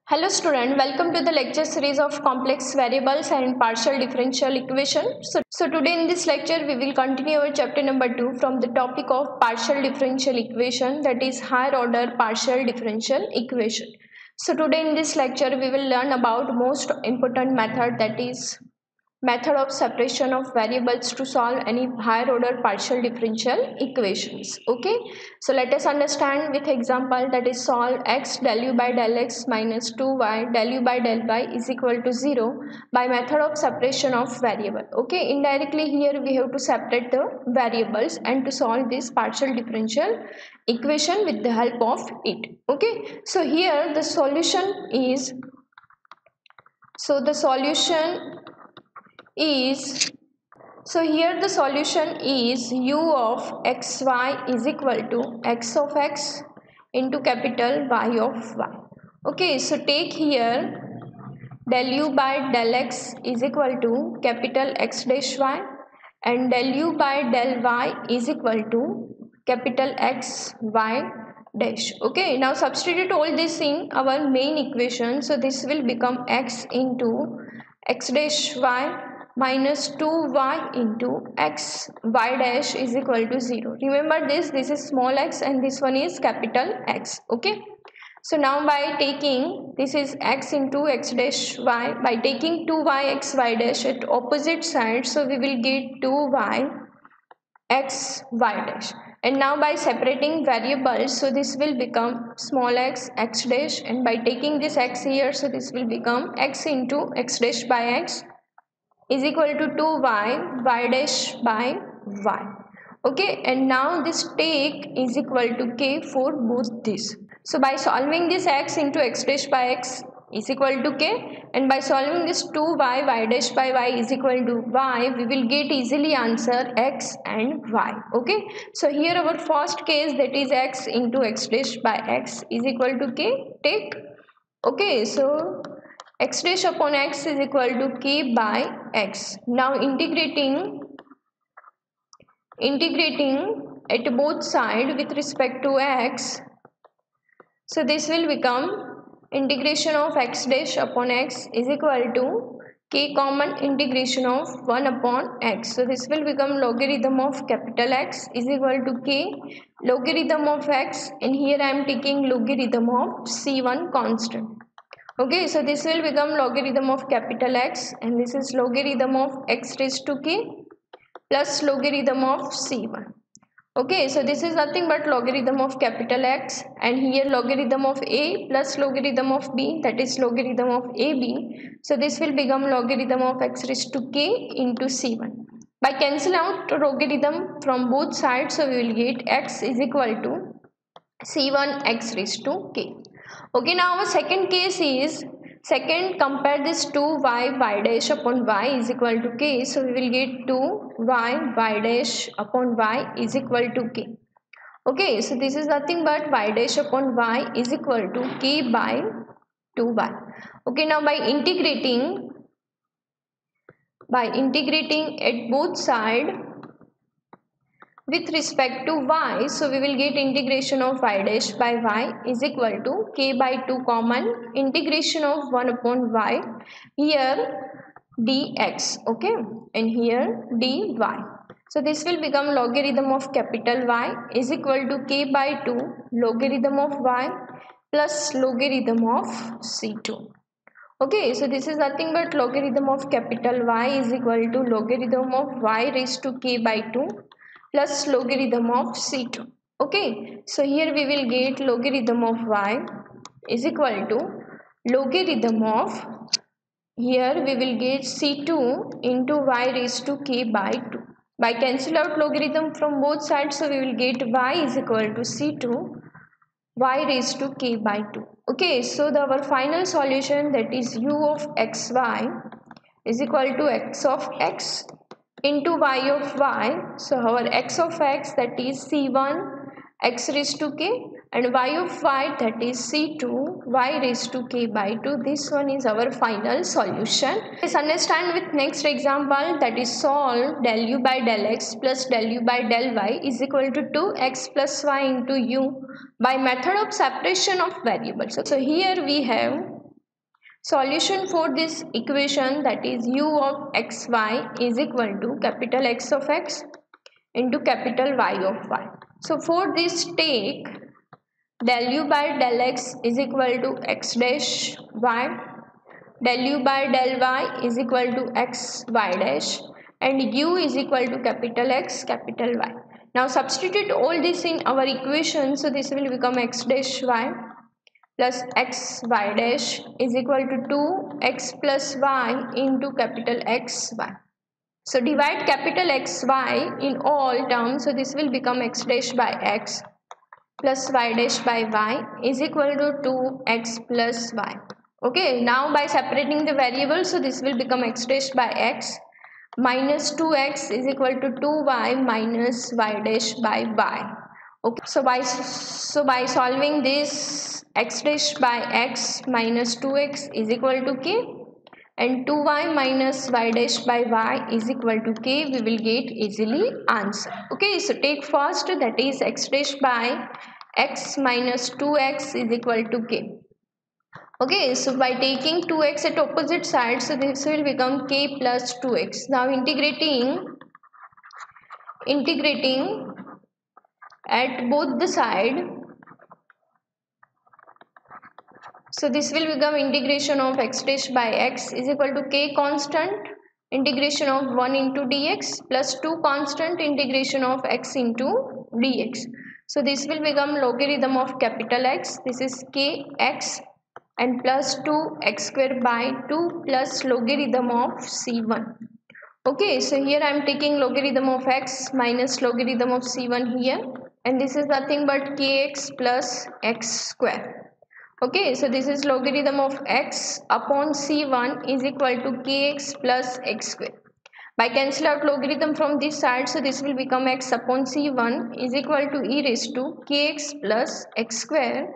Hello student, welcome to the lecture series of complex variables and partial differential equation. So today in this lecture we will continue our chapter number 2 from the topic of partial differential equation, that is higher order partial differential equation. So today in this lecture we will learn about most important method, that is method of separation of variables to solve any higher order partial differential equations. Okay, so let us understand with example, that is solve x del u by del x minus 2y del u by del y is equal to 0 by method of separation of variable. Okay, indirectly here we have to separate the variables and to solve this partial differential equation with the help of it. Okay, so here the solution is, here the solution is u of xy is equal to x of x into capital Y of y. Okay, so take here del u by del x is equal to capital X dash y and del u by del y is equal to capital X y dash. Okay, now substitute all this in our main equation. So this will become x into x dash y minus 2y into x y dash is equal to 0. Remember this is small x and this one is capital X. Okay, so now by taking this is x into x dash y, by taking 2y x y dash at opposite sides, so we will get 2y x y dash, and now by separating variables, so this will become small x x dash, and by taking this x here, so this will become x into x dash by x is equal to 2y y dash by y. Okay, and now this take is equal to k for both this. So by solving this x into x dash by x is equal to k, and by solving this 2y y dash by y is equal to y, we will get easily answer x and y. Okay, so here our first case, that is x into x dash by x is equal to k, take. Okay, so x dash upon x is equal to k by x. Now integrating at both sides with respect to x, so this will become integration of x dash upon x is equal to k common integration of 1 upon x. So this will become logarithm of capital X is equal to k logarithm of x, and here I am taking logarithm of c1 constant. Okay, so this will become logarithm of capital X, and this is logarithm of x raised to k plus logarithm of c1. Okay, so this is nothing but logarithm of capital X, and here logarithm of a plus logarithm of b, that is logarithm of ab. So this will become logarithm of x raised to k into c1. By cancel out logarithm from both sides, so we will get x is equal to c1 x raised to k. Okay, now our second case is, compare this 2y y dash upon y is equal to k. So we will get 2y y dash upon y is equal to k. Okay, so this is nothing but y dash upon y is equal to k by 2y. Okay, now by integrating at both sides with respect to y, so we will get integration of y dash by y is equal to k by 2 common integration of 1 upon y, here dx. Okay, and here dy. So this will become logarithm of capital Y is equal to k by 2 logarithm of y plus logarithm of c2. Okay, so this is nothing but logarithm of capital Y is equal to logarithm of y raised to k by 2 plus logarithm of c2. Okay, so here we will get logarithm of y is equal to logarithm of, here we will get c2 into y raised to k by 2. By cancel out logarithm from both sides, so we will get y is equal to c2 y raised to k by 2. Okay, so our final solution, that is u of xy is equal to x of x into y of y. So our x of x, that is c1 x raised to k, and y of y, that is c2 y raised to k by 2. This one is our final solution. Let's understand with next example, that is solve del u by del x plus del u by del y is equal to 2x plus y into u by method of separation of variables. So here we have Solution for this equation, that is u of xy is equal to capital X of x into capital Y of y. So for this, take del u by del x is equal to x dash y, del u by del y is equal to x y dash, and u is equal to capital X capital Y. Now substitute all this in our equation, so this will become x dash y plus x y dash is equal to 2x plus y into capital X y. So divide capital X y in all terms, so this will become x dash by x plus y dash by y is equal to 2x plus y. Okay, now by separating the variables, so this will become x dash by x minus 2x is equal to 2y minus y dash by y. Okay, so by solving this, x dash by x minus 2x is equal to k, and 2y minus y dash by y is equal to k, we will get easily answer. Okay, so take first, that is x dash by x minus 2x is equal to k. Okay, so by taking 2x at opposite sides, so this will become k plus 2x. Now integrating at both the side, so this will become integration of x dash by x is equal to k constant integration of 1 into dx plus 2 constant integration of x into dx. So this will become logarithm of capital X, this is kx, and plus 2x square by 2 plus logarithm of c1. Okay, so here I am taking logarithm of x minus logarithm of c1 here, and this is nothing but kx plus x square. Okay, so this is logarithm of x upon c1 is equal to kx plus x square. By cancel out logarithm from this side, so this will become x upon c1 is equal to e raised to kx plus x square.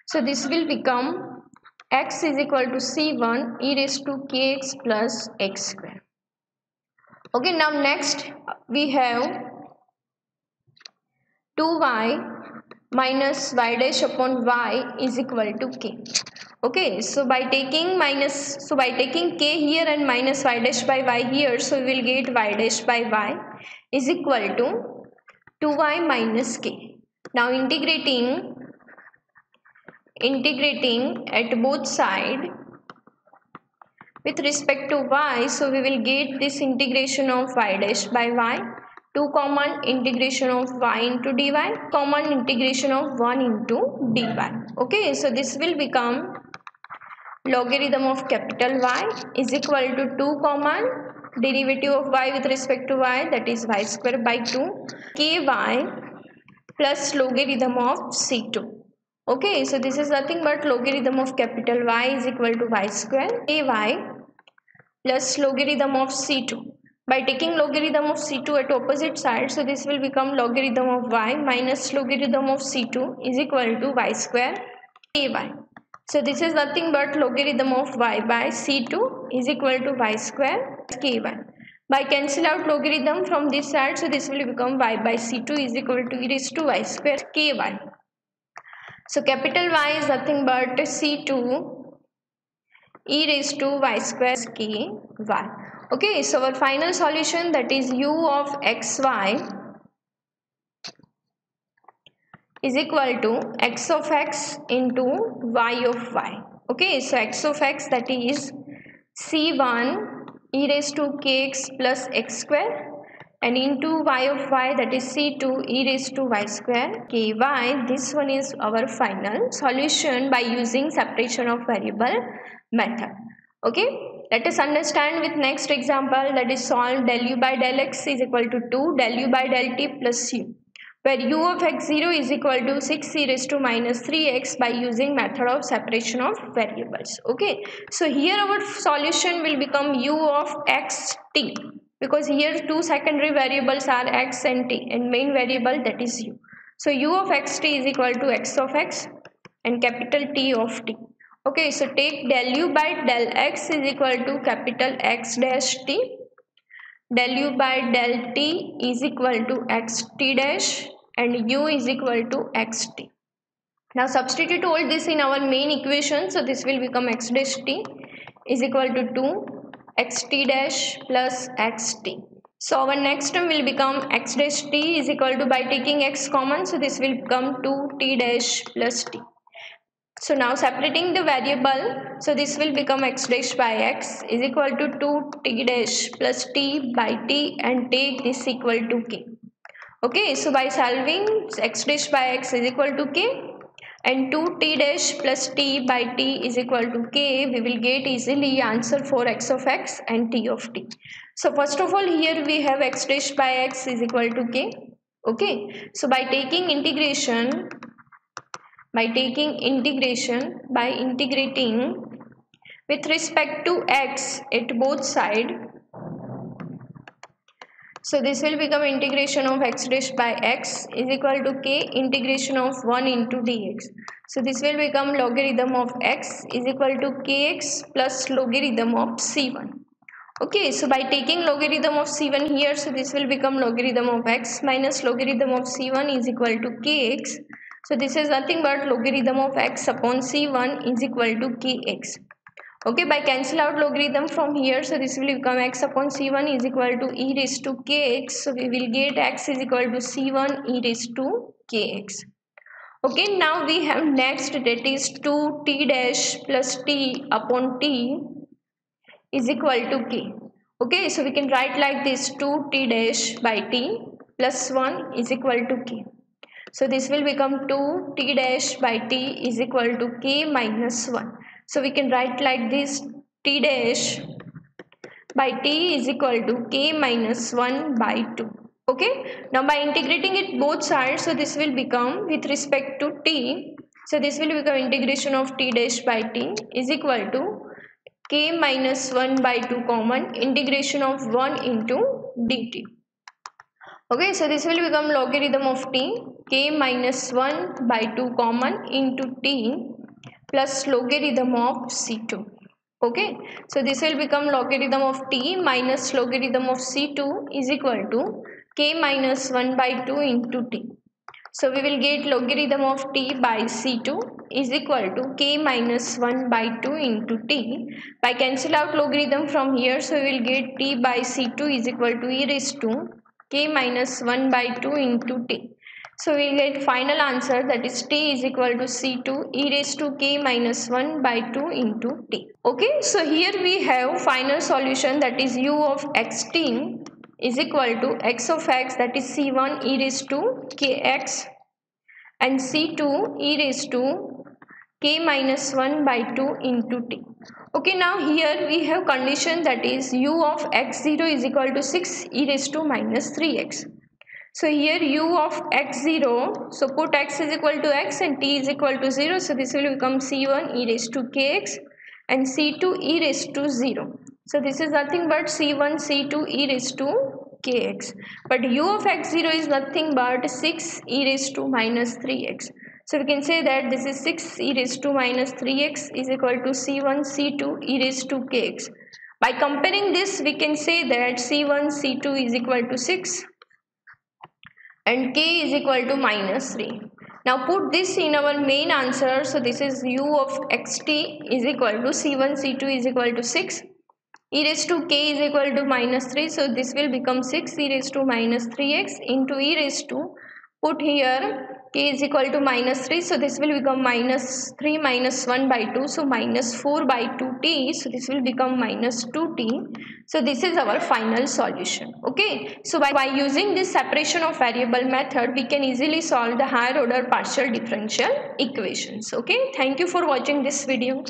So this will become x is equal to c1 e raised to kx plus x square. Okay, now next we have 2y minus y dash upon y is equal to k. Okay, so by taking k here and minus y dash by y here, so we will get y dash by y is equal to 2y minus k. Now integrating at both sides with respect to y, so we will get this integration of y dash by y, 2 common integration of y into dy, common integration of 1 into dy. Okay, so this will become logarithm of capital Y is equal to 2 common derivative of y with respect to y, that is y square by 2 ky plus logarithm of c2. Okay, so this is nothing but logarithm of capital Y is equal to y square ky plus logarithm of c2. By taking logarithm of c2 at opposite side, so this will become logarithm of y minus logarithm of c2 is equal to y square ky. So this is nothing but logarithm of y by c2 is equal to y square ky. By cancel out logarithm from this side, so this will become y by c2 is equal to e raised to y square ky. So capital Y is nothing but c2 e raised to y square ky. Okay, so our final solution, that is u of xy is equal to x of x into y of y. Okay, so x of x, that is c1 e raised to kx plus x square, and into y of y, that is c2 e raised to y square ky. This one is our final solution by using separation of variable method. Okay, let us understand with next example, that is solve del u by del x is equal to 2 del u by del t plus u, where u of x0 is equal to 6 e raised to minus 3x by using method of separation of variables. Okay, so here our solution will become u of xt, because here two secondary variables are x and t, and main variable, that is u. So u of xt is equal to x of x and capital T of t. Okay, so take del u by del x is equal to capital X dash t, del u by del t is equal to xt dash, and u is equal to xt. Now substitute all this in our main equation, so this will become x dash t is equal to 2 xt dash plus xt. So our next term will become x dash t is equal to, by taking x common, so this will become 2t dash plus t. So now separating the variable, so this will become x dash by x is equal to 2t dash plus t by t, and take this equal to k. Okay, so by solving, x dash by x is equal to k and 2t dash plus t by t is equal to k, we will get easily answer for x of x and t of t. So first of all, here we have x dash by x is equal to k. Okay, so by integrating with respect to x at both side, so this will become integration of x dash by x is equal to k integration of 1 into dx. So this will become logarithm of x is equal to kx plus logarithm of c1. Okay, so by taking logarithm of c1 here, so this will become logarithm of x minus logarithm of c1 is equal to kx. So this is nothing but logarithm of x upon c1 is equal to kx. Okay, by cancel out logarithm from here, so this will become x upon c1 is equal to e raised to kx. So we will get x is equal to c1 e raised to kx. Okay, now we have next, that is 2t dash plus t upon t is equal to k. Okay, so we can write like this, 2t dash by t plus 1 is equal to k. So this will become 2t dash by t is equal to k minus 1. So we can write like this, t dash by t is equal to k minus 1 by 2. Okay, now by integrating it both sides, so this will become with respect to t, so this will become integration of t dash by t is equal to k minus 1 by 2 common integration of 1 into dt. Okay, so this will become logarithm of t, k minus 1 by 2 common into t plus logarithm of c2. Okay, so this will become logarithm of t minus logarithm of c2 is equal to k minus 1 by 2 into t. So we will get logarithm of t by c2 is equal to k minus 1 by 2 into t. By cancel out logarithm from here, so we will get t by c2 is equal to e raised to k minus 1 by 2 into t. So we will get final answer, that is t is equal to c2 e raised to k minus 1 by 2 into t. Okay, so here we have final solution, that is u of xt is equal to x of x, that is c1 e raised to kx and c2 e raised to k minus 1 by 2 into t. Okay, now here we have condition, that is u of x0 is equal to 6 e raised to minus 3x. So here u of x0, so put x is equal to x and t is equal to 0, so this will become c1 e raised to kx and c2 e raised to 0. So this is nothing but c1 c2 e raised to kx, but u of x0 is nothing but 6 e raised to minus 3x. So we can say that this is 6 e raised to minus 3x is equal to c1 c2 e raised to kx. By comparing this, we can say that c1 c2 is equal to 6 and k is equal to minus 3. Now put this in our main answer. So this is u of xt is equal to c1 c2 is equal to 6 e raised to k is equal to minus 3. So this will become 6 e raised to minus 3x into e raised to, put here k is equal to minus 3. So this will become minus 3 minus 1 by 2. So minus 4 by 2t. So this will become minus 2t. So this is our final solution. Okay. So by using this separation of variable method, we can easily solve the higher order partial differential equations. Okay. Thank you for watching this video.